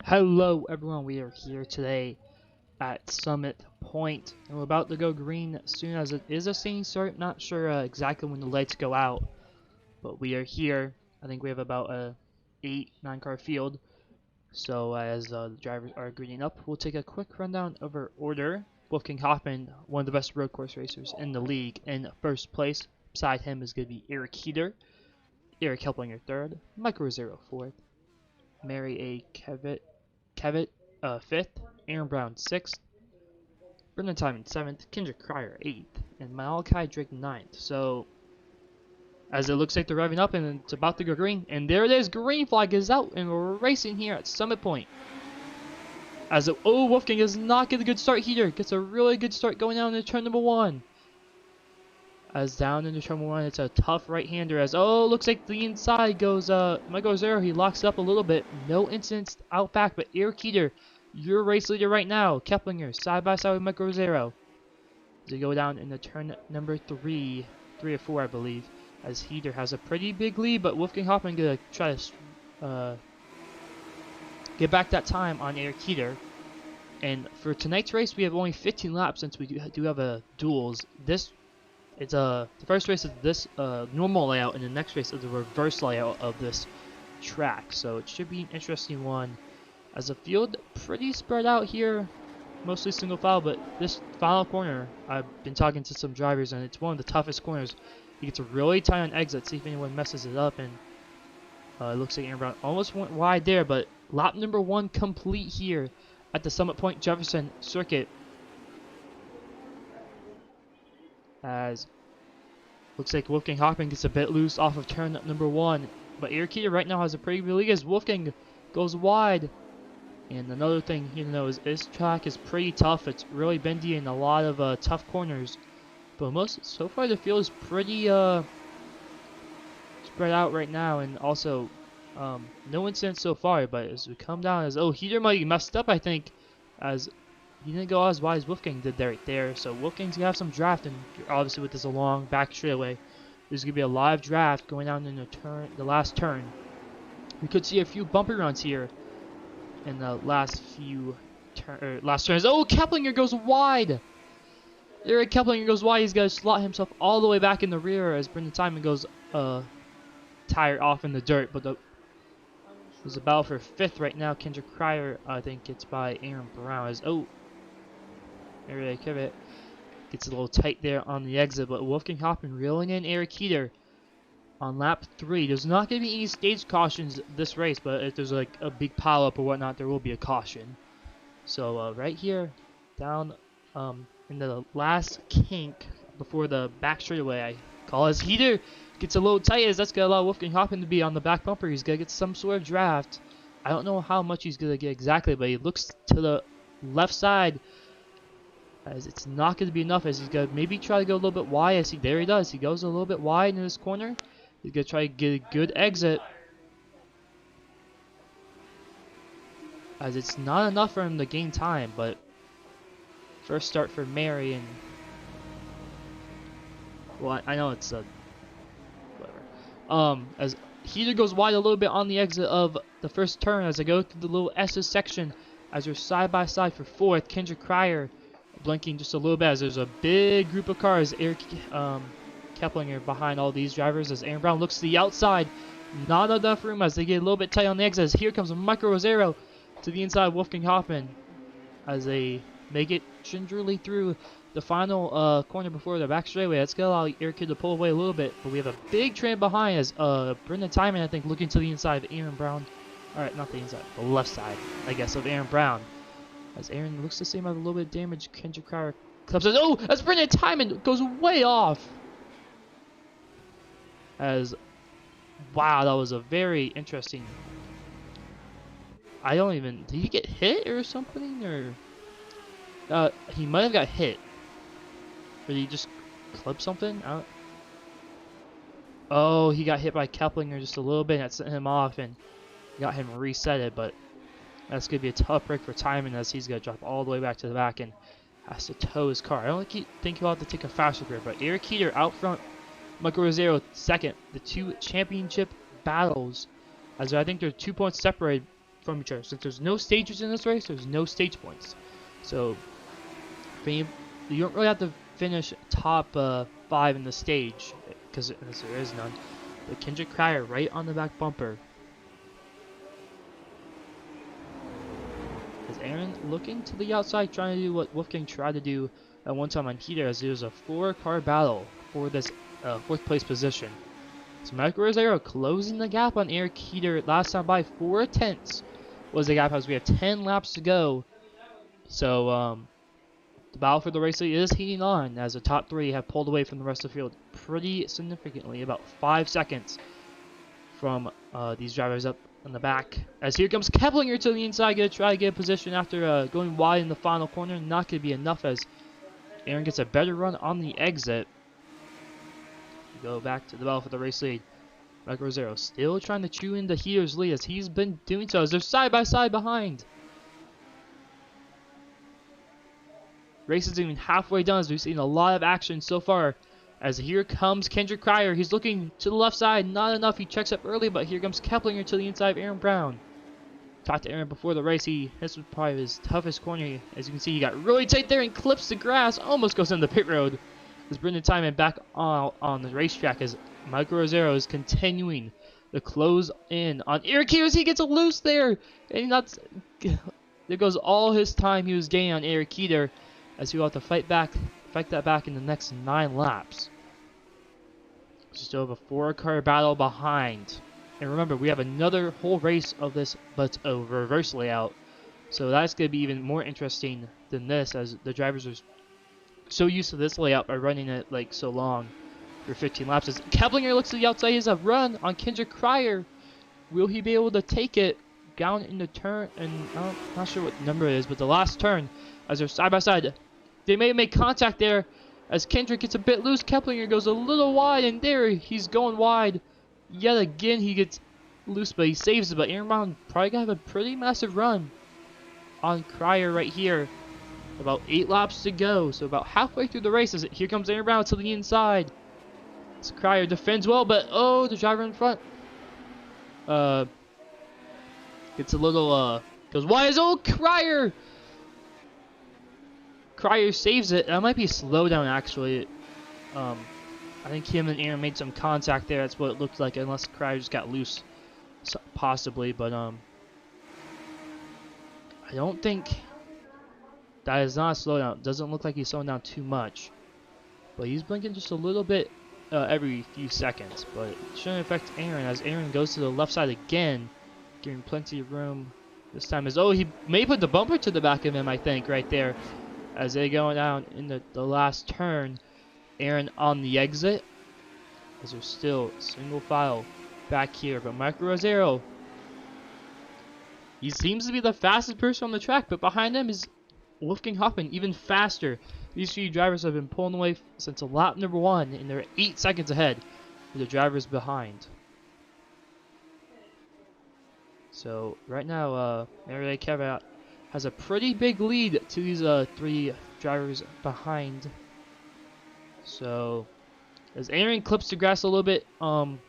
Hello everyone, we are here today at Summit Point, and we're about to go green as soon as it is a singing start. Not sure exactly when the lights go out, but we are here. I think we have about a 8-9 car field, so as the drivers are greening up, we'll take a quick rundown of our order. Wolfgang Hoffman, one of the best road course racers in the league, in first place. Beside him is going to be Eric Heater, Eric Helplinger third, Michael Rosero fourth, Mary A. Kevitt, 5th, Aaron Brown 6th, Brendan Timon 7th, Kendrick Cryer 8th, and Malachi Drake 9th. So, as it looks like they're revving up and it's about to go green, and there it is, green flag is out, and we're racing here at Summit Point. Wolfgang is not getting a good start here, gets a really good start going down into turn number 1. As down into turn 1, it's a tough right-hander looks like the inside goes, Michael Rosero, he locks up a little bit, no incidents out back, but Eric Heater, your race leader right now, Keplinger, side by side with Michael Rosero. As we go down into turn number 3 or 4, I believe, as Heater has a pretty big lead, but Wolfgang Hoffman gonna try to get back that time on Eric Heater. And for tonight's race, we have only 15 laps since we do have a duels. It's the first race of this normal layout, and the next race is the reverse layout of this track. So it should be an interesting one. As a field, pretty spread out here, mostly single file, but this final corner, I've been talking to some drivers, and it's one of the toughest corners. He gets really tight on exit, see if anyone messes it up, and it looks like Aaron Brown almost went wide there, but lap number 1 complete here at the Summit Point Jefferson circuit. As looks like Wolfgang Hoffman gets a bit loose off of turn number 1, but Eric Heater right now has a pretty good lead as Wolfgang goes wide. And another thing here to know is this track is pretty tough. It's really bendy and a lot of tough corners. But so far the field is pretty spread out right now, and also no incidents so far. But as we come down, Heater might be messed up, I think, as he didn't go as wide as Wolfgang did right there. So Wolfgang's gonna have some draft, and obviously with this a long back straightaway, there's gonna be a live draft going down in the last turn. We could see a few bumpy runs here in the last turns. Keplinger goes wide. Eric Keplinger goes wide. He's gonna slot himself all the way back in the rear as Brendan Timon goes tire off in the dirt. But there's a battle for 5th right now. Kendrick Cryer, I think, gets by Aaron Brown. Eric Kevitt gets a little tight there on the exit, but Wolfgang Hoffman reeling in Eric Heater on lap 3. There's not going to be any stage cautions this race, but if there's like a big pileup or whatnot, there will be a caution. So right here, down in the last kink before the back straightaway, I call as Heater gets a little tight, as that's going to allow Wolfgang Hoffman to be on the back bumper. He's going to get some sort of draft. I don't know how much he's going to get exactly, but he looks to the left side, as it's not going to be enough, as he's going to maybe try to go a little bit wide. There he does. He goes a little bit wide in this corner. He's going to try to get a good exit, as it's not enough for him to gain time. But first start for Mary, and well, I know it's whatever. As Heater goes wide a little bit on the exit of the first turn, as I go through the little S's section, as we're side by side for 4th. Kendrick Cryer blinking just a little bit, as there's a big group of cars. Eric Keplinger behind all these drivers, as Aaron Brown looks to the outside. Not enough room as they get a little bit tight on the exit. As here comes Michael Rosero to the inside of Wolfgang Hoffman, as they make it gingerly through the final corner before the back straightaway. That's going to allow Eric to pull away a little bit, but we have a big train behind as Brendan Timon, I think, looking to the inside of Aaron Brown. Alright, not the inside, the left side, I guess, of Aaron Brown. As Aaron looks to seem like a little bit of damage. Kendrick Cryer clubs says, as Brendan Timon goes way off. Wow, that was a very interesting. Did he get hit or something, or he might have got hit, or did he just club something? He got hit by Keplinger just a little bit, and that sent him off and got him resetted. But that's gonna be a tough break for Timon, as he's gonna drop all the way back to the back and has to tow his car. I don't think he'll have to take a faster grip, but Eric Heater out front, Michael Rosero 2nd. The 2 championship battles, as I think they're 2 points separated from each other. Since there's no stages in this race, there's no stage points. So you don't really have to finish top 5 in the stage, because there is none. But Kendrick Cryer right on the back bumper. As Aaron looking to the outside, trying to do what Wolfgang tried to do at one time on Heater, as it was a 4-car battle for this 4th place position. So Michael Rosero closing the gap on Eric Heater last time by 4 tenths was the gap, as we have 10 laps to go. So the battle for the race lead is heating on, as the top 3 have pulled away from the rest of the field pretty significantly, about 5 seconds from these drivers up in the back. As here comes Keplinger to the inside, gonna try to get a position after going wide in the final corner. Not gonna be enough, as Aaron gets a better run on the exit. We go back to the battle for the race lead. Michael Rosero still trying to chew in the Heater's lead, as he's been doing so, as they're side by side behind. Race isn't even halfway done, as we've seen a lot of action so far. As here comes Kendrick Cryer. He's looking to the left side. Not enough. He checks up early, but here comes Keplinger to the inside of Aaron Brown. Talked to Aaron before the race. This was probably his toughest corner. As you can see, he got really tight there and clips the grass. Almost goes into the pit road. As Brendan Timon back on the racetrack, as Michael Rosero is continuing to close in on Eric Heater. He gets a loose there. And there goes all his time he was gaining on Eric Heater, as he'll have to fight that back in the next 9 laps. Still have a 4-car battle behind. And remember, we have another whole race of this, but a reverse layout. So that's going to be even more interesting than this, as the drivers are so used to this layout by running it like so long for 15 laps. As Keplinger looks to the outside, he has a run on Kendrick Cryer. Will he be able to take it down in the turn? And I'm not sure what number it is, but the last turn, as they're side by side. They may make contact there, as Kendrick gets a bit loose. Keplinger goes a little wide, and there he's going wide. Yet again, he gets loose, but he saves it. But Aaron Brown probably gonna have a pretty massive run on Cryer right here. About 8 laps to go, so about halfway through the race. Here comes Aaron Brown to the inside. As Cryer defends well, but the driver in front gets a little goes wide. As Cryer! Cryer saves it. That might be a slowdown, actually. I think him and Aaron made some contact there. That's what it looked like, unless Cryer just got loose, possibly. But I don't think that is not a slowdown. It doesn't look like he's slowing down too much, but he's blinking just a little bit every few seconds. But it shouldn't affect Aaron, as Aaron goes to the left side again, giving plenty of room. This time he may put the bumper to the back of him, I think, right there. As they go down in the last turn, Aaron on the exit, as they're still single file back here. But Michael Rosero, he seems to be the fastest person on the track, but behind him is Wolfgang Hoffmann, even faster. These 3 drivers have been pulling away since lap number 1, and they're 8 seconds ahead of the drivers behind. So right now, Mary Caveat has a pretty big lead to these 3 drivers behind. So as Aaron clips the grass a little bit on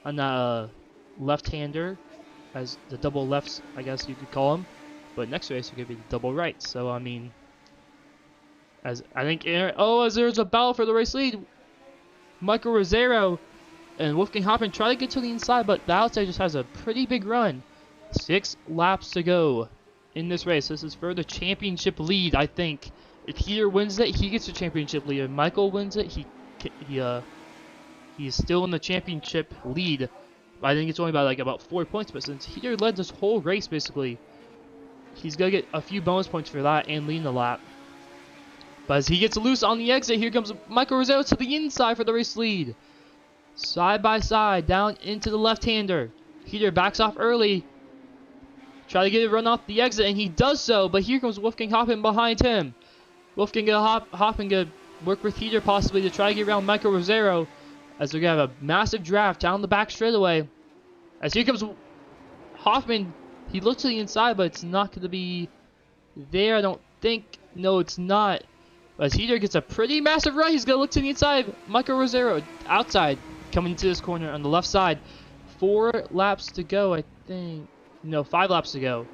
that left-hander, as the double lefts, I guess you could call them. But next race, it could be the double rights. So I mean, as I think Aaron, as there's a battle for the race lead, Michael Rosero and Wolfgang Hoffmann try to get to the inside, but the outside just has a pretty big run. 6 laps to go in this race. This is for the championship lead, I think. If Heater wins it, he gets the championship lead. If Michael wins it, he's still in the championship lead. I think it's only by about 4 points, but since Heater led this whole race, basically, he's gonna get a few bonus points for that and leading the lap. But as he gets loose on the exit, here comes Michael Rosero to the inside for the race lead. Side by side, down into the left-hander. Heater backs off early. Try to get a run off the exit, and he does so, but here comes Wolfgang Hoffmann behind him. Wolfgang Hoffmann gonna work with Heater possibly to try to get around Michael Rosero, as they're gonna have a massive draft down the back straightaway. As here comes Hoffmann, he looks to the inside, but it's not gonna be there, I don't think. No, it's not. As Heater gets a pretty massive run, he's gonna look to the inside. Michael Rosero outside, coming into this corner on the left side. 4 laps to go, I think. No, 5 laps to go.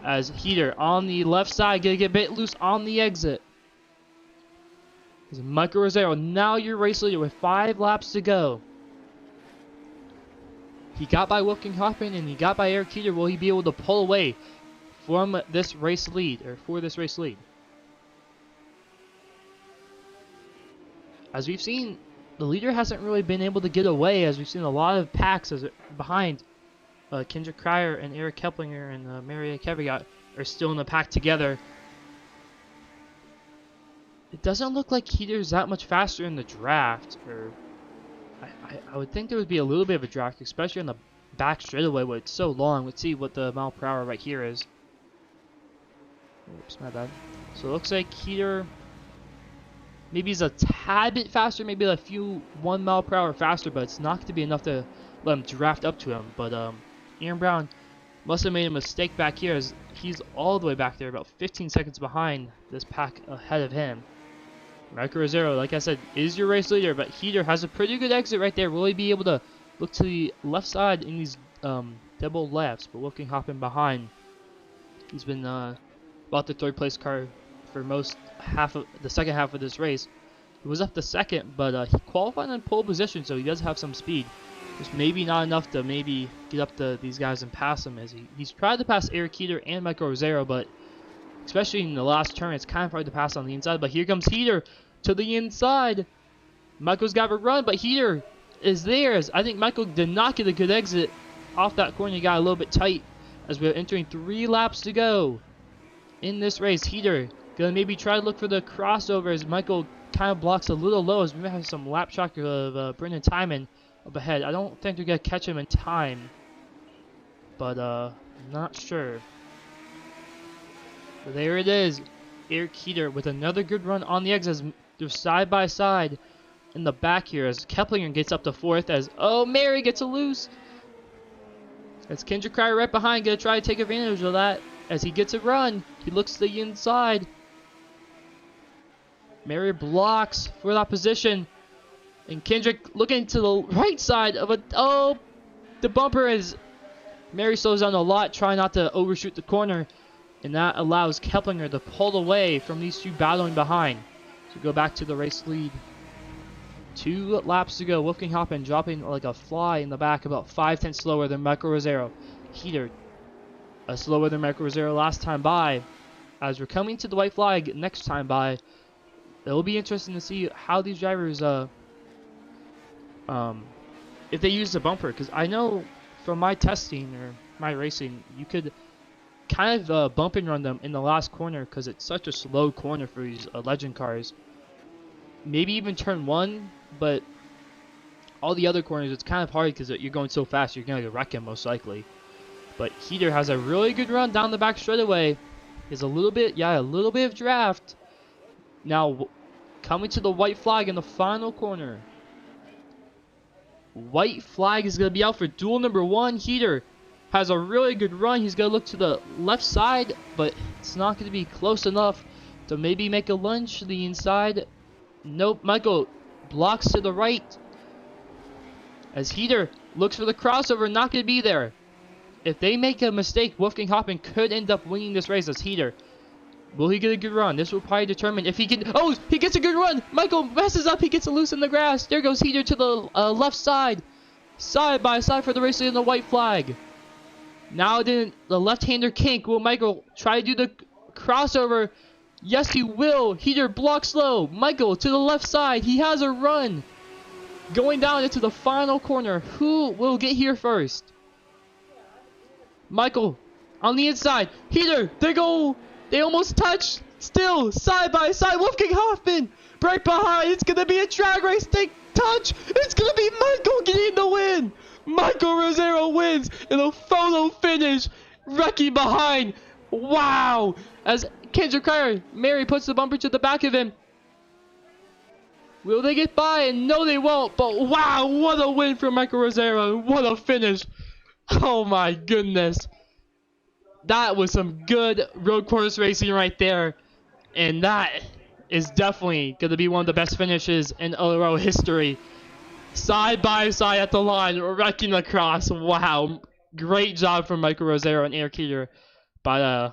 As Heater on the left side, gonna get a bit loose on the exit. As Michael Rosero, now your race leader with 5 laps to go. He got by Wolfgang Hoffman and he got by Eric Heater. Will he be able to pull away from this race lead, or for this race lead? As we've seen, the leader hasn't really been able to get away, as we've seen a lot of packs behind Kendrick Cryer and Eric Keplinger and Maria Kevigat are still in the pack together. It doesn't look like Heater's that much faster in the draft, or I would think there would be a little bit of a draft, especially on the back straightaway where it's so long. Let's see what the mile per hour right here is. Oops, my bad. So it looks like Heater maybe he's a tad bit faster, maybe a few 1 mile per hour faster, but it's not going to be enough to let him draft up to him. But Aaron Brown must have made a mistake back here, as he's all the way back there, about 15 seconds behind this pack ahead of him. Michael Rosero, like I said, is your race leader, but Heater has a pretty good exit right there. Will he be able to look to the left side in these double lefts, but looking hopping behind? He's been about the 3rd place car for most the second half of this race. He was up to 2nd, but he qualified in pole position, so he does have some speed. Just maybe not enough to maybe get up to these guys and pass them, as he's tried to pass Eric Heater and Michael Rosero, but especially in the last turn, it's kind of hard to pass on the inside. But here comes Heater to the inside. Michael's got a run, but Heater is there. I think Michael did not get a good exit off that corner. He got a little bit tight as we're entering 3 laps to go in this race. Heater gonna maybe try to look for the crossover as Michael kind of blocks a little low, as we may have some lap track of Brendan Timon up ahead. I don't think they're gonna catch him in time, but I'm not sure. But there it is, Eric Heater with another good run on the exit. They're side by side in the back here as Keplinger gets up to 4th, as Mary gets a loose. As Kendrick Cryer right behind, gonna try to take advantage of that as he gets a run. He looks to the inside. Mary blocks for that position, and Kendrick looking to the right side of the bumper as Mary slows down a lot, trying not to overshoot the corner. And that allows Keplinger to pull away from these two battling behind. So go back to the race lead. 2 laps to go. Wolfgang Hoffman dropping like a fly in the back, about 5/10 slower than Michael Rosero. Heater slower than Michael Rosero last time by. As we're coming to the white flag next time by, it'll be interesting to see how these drivers, if they use the bumper. Because I know from my testing or my racing, you could kind of bump and run them in the last corner because it's such a slow corner for these legend cars. Maybe even turn 1, but all the other corners it's kind of hard because you're going so fast, you're going to wreck him most likely. But Heater has a really good run down the back straightaway. Is a little bit of draft. Now coming to the white flag in the final corner. White flag is going to be out for duel number 1. Heater has a really good run. He's going to look to the left side, but it's not going to be close enough to maybe make a lunge to the inside. Nope, Michael blocks to the right. As Heater looks for the crossover, not going to be there. If they make a mistake, Wolfgang Hoffman could end up winning this race as Heater. Will he get a good run? This will probably determine if he can... he gets a good run! Michael messes up, he gets a loose in the grass. There goes Heater to the left side. Side by side for the race in the white flag. Now then, the left-hander kink. Will Michael try to do the crossover? Yes, he will. Heater blocks low. Michael to the left side. He has a run. Going down into the final corner. Who will get here first? Michael on the inside. Heater, they go. They almost touch. Still, side by side. Wolfgang Hoffman right behind. It's going to be a drag race. They touch. It's going to be Michael getting the win. Michael Rosero wins in a photo finish, wrecking behind. Wow! As Kendrick Cryer, Mary puts the bumper to the back of him. Will they get by? And no, they won't. But wow, what a win for Michael Rosero. What a finish. Oh my goodness. That was some good road course racing right there. And that is definitely going to be one of the best finishes in LRL history. Side by side at the line, wrecking across. Wow. Great job from Michael Rosero and Eric Heater by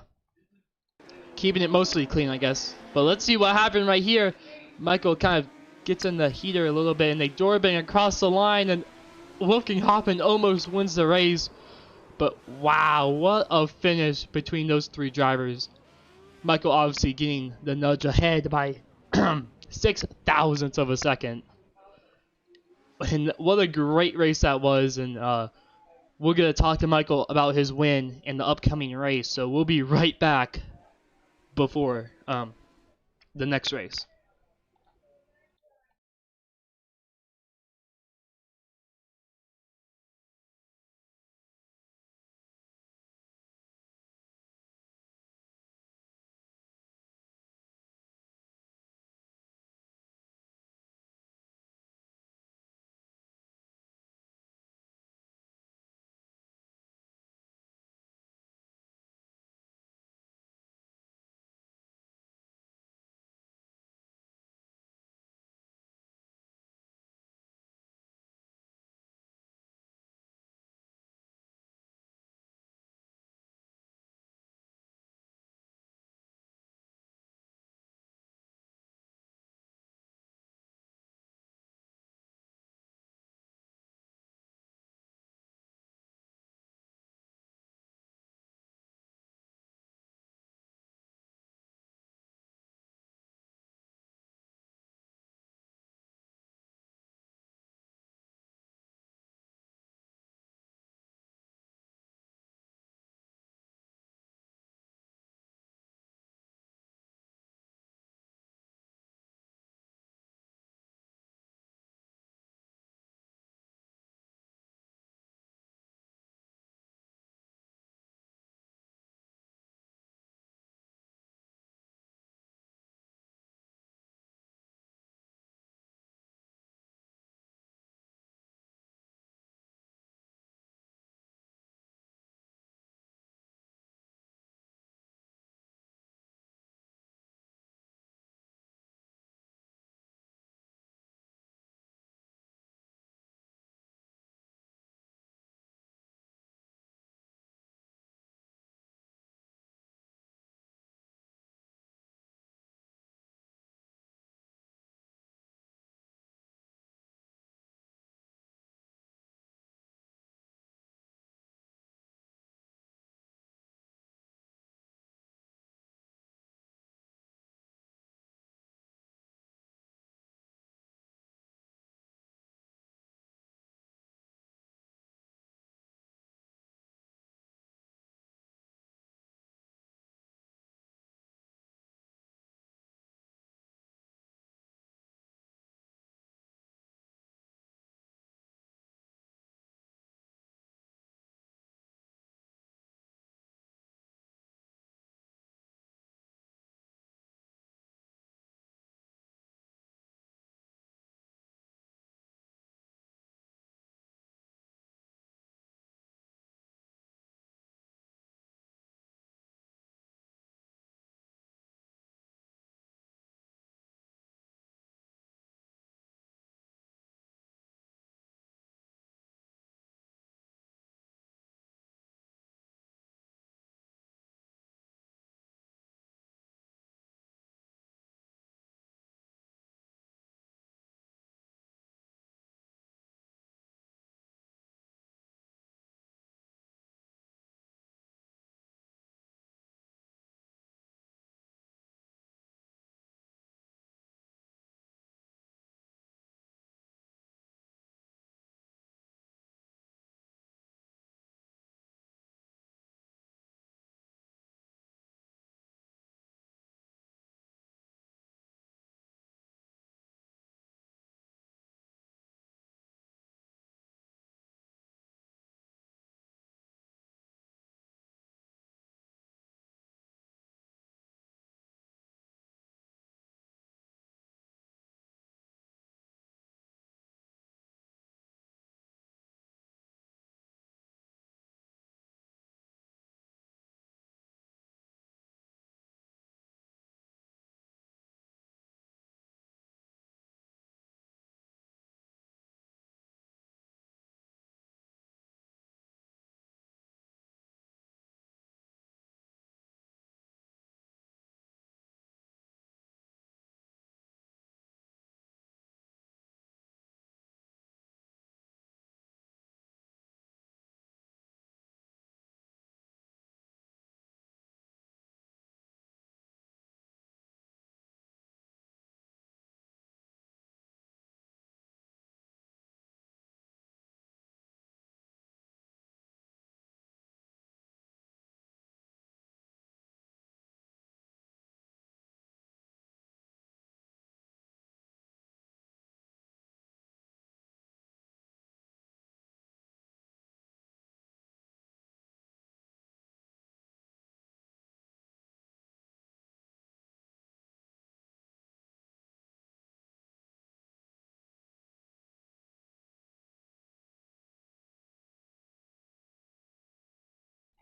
keeping it mostly clean, I guess. But let's see what happened right here. Michael kind of gets in the heater a little bit, and they doorbang across the line, and Wolfgang Hoffman almost wins the race. But wow, what a finish between those three drivers. Michael obviously getting the nudge ahead by 6 thousandths of a second. And what a great race that was. And we're going to talk to Michael about his win in the upcoming race. So we'll be right back before the next race.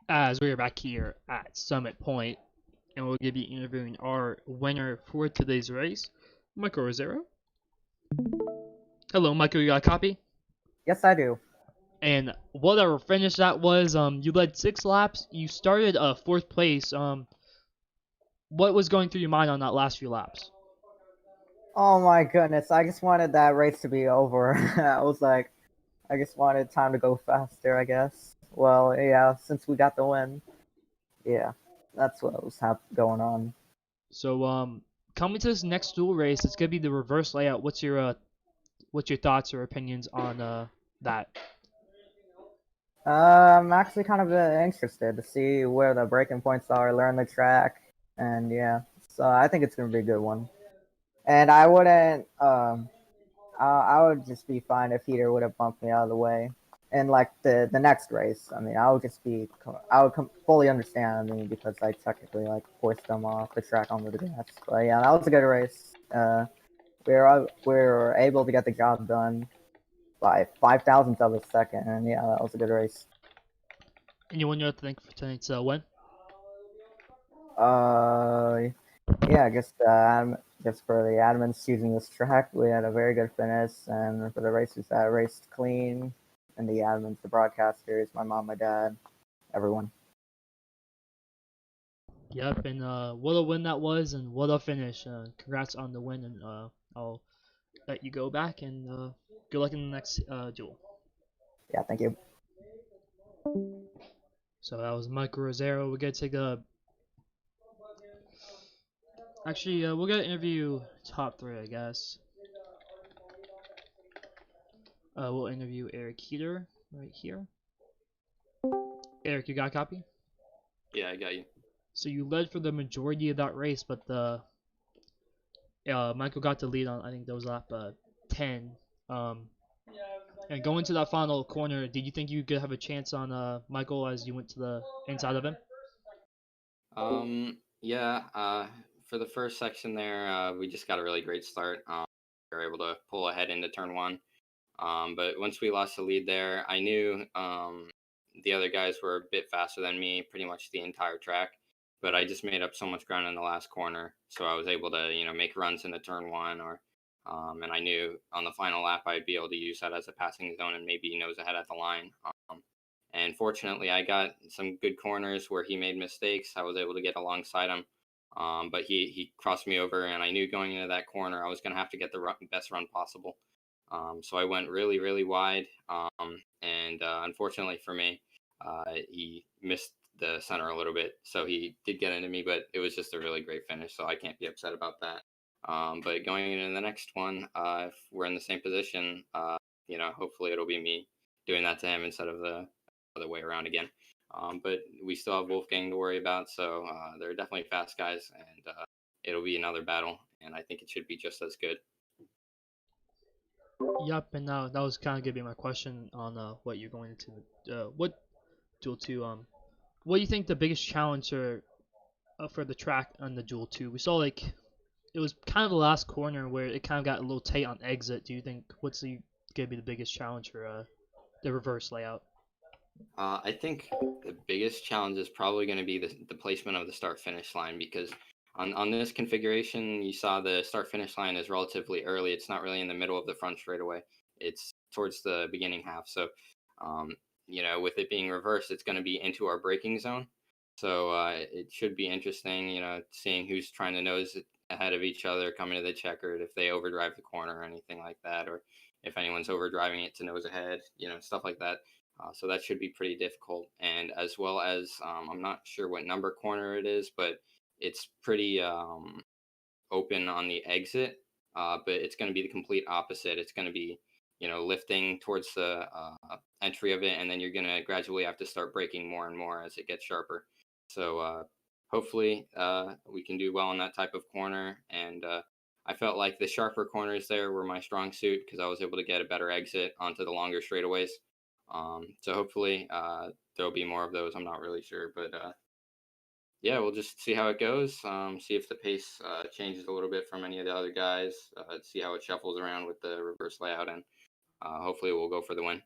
As we are back here at Summit Point, and we'll be interviewing our winner for today's race, Michael Rosero. Hello, Michael. You got a copy? Yes, I do. And what a finish that was. You led 6 laps. You started fourth place. What was going through your mind on that last few laps? Oh my goodness, I just wanted that race to be over. I was like, I just wanted time to go faster, I guess. Well, yeah, since we got the win. Yeah, that's what was going on. So, coming to this next duel race, it's gonna be the reverse layout. What's your thoughts or opinions on that? I'm actually kind of interested to see where the breaking points are, learn the track, and yeah. So I think it's gonna be a good one. And I wouldn't, I would just be fine if Heater would have bumped me out of the way. And like the next race, I mean, I would just be, I would fully understand. I mean, because I technically like forced them off the track onto the grass. But yeah, that was a good race. We were able to get the job done by 5,000th of a second, and yeah, that was a good race. Anyone you think for tonight's win? Uh, yeah, just for the admins choosing this track, we had a very good finish, and for the racers that raced clean, and the admins, the broadcasters, my mom, my dad, everyone. Yep, and what a win that was, and what a finish. Congrats on the win, and I'll let you go back, and good luck in the next duel. Yeah, thank you. So that was Michael Rosero. We're gonna take a. Actually, we're gonna interview top 3, I guess. We'll interview Eric Heater right here. Eric, you got a copy? Yeah, I got you. So you led for the majority of that race, but the Michael got the lead on, I think that was lap 10. Um, and going to that final corner, did you think you could have a chance on Michael as you went to the inside of him? Yeah, for the first section there, we just got a really great start. We were able to pull ahead into turn one. But once we lost the lead there, I knew the other guys were a bit faster than me pretty much the entire track. But I just made up so much ground in the last corner, so I was able to, make runs into turn one, and I knew on the final lap I'd be able to use that as a passing zone and maybe nose ahead at the line. And fortunately, I got some good corners where he made mistakes. I was able to get alongside him, but he crossed me over, and I knew going into that corner I was going to have to get the best run possible. So I went really, really wide, and unfortunately for me, he missed the center a little bit. So he did get into me, but it was just a really great finish, so I can't be upset about that. But going into the next one, if we're in the same position, hopefully it'll be me doing that to him instead of the other way around again. But we still have Wolfgang to worry about, so they're definitely fast guys, and it'll be another battle, and I think it should be just as good. Yep, and that was kind of gonna be my question on what you're going to what duel 2. What do you think the biggest challenge for the track on the duel 2? We saw like it was kind of the last corner where it kind of got a little tight on exit. Do you think gonna be the biggest challenge for the reverse layout? I think the biggest challenge is probably going to be the placement of the start finish line because on this configuration, you saw the start finish line is relatively early. It's not really in the middle of the front straightaway. It's towards the beginning half. So, um, with it being reversed, it's going to be into our braking zone. So it should be interesting, seeing who's trying to nose ahead of each other coming to the checkered, if they overdrive the corner or anything like that, or if anyone's overdriving it to nose ahead, stuff like that. So that should be pretty difficult. And as well as, I'm not sure what number corner it is, but it's pretty open on the exit. But it's going to be the complete opposite. It's going to be, lifting towards the entry of it, and then you're going to gradually have to start braking more and more as it gets sharper. So hopefully we can do well in that type of corner. And I felt like the sharper corners there were my strong suit because I was able to get a better exit onto the longer straightaways. So hopefully there'll be more of those. I'm not really sure, but yeah, we'll just see how it goes. See if the pace changes a little bit from any of the other guys. See how it shuffles around with the reverse layout, and hopefully we'll go for the win.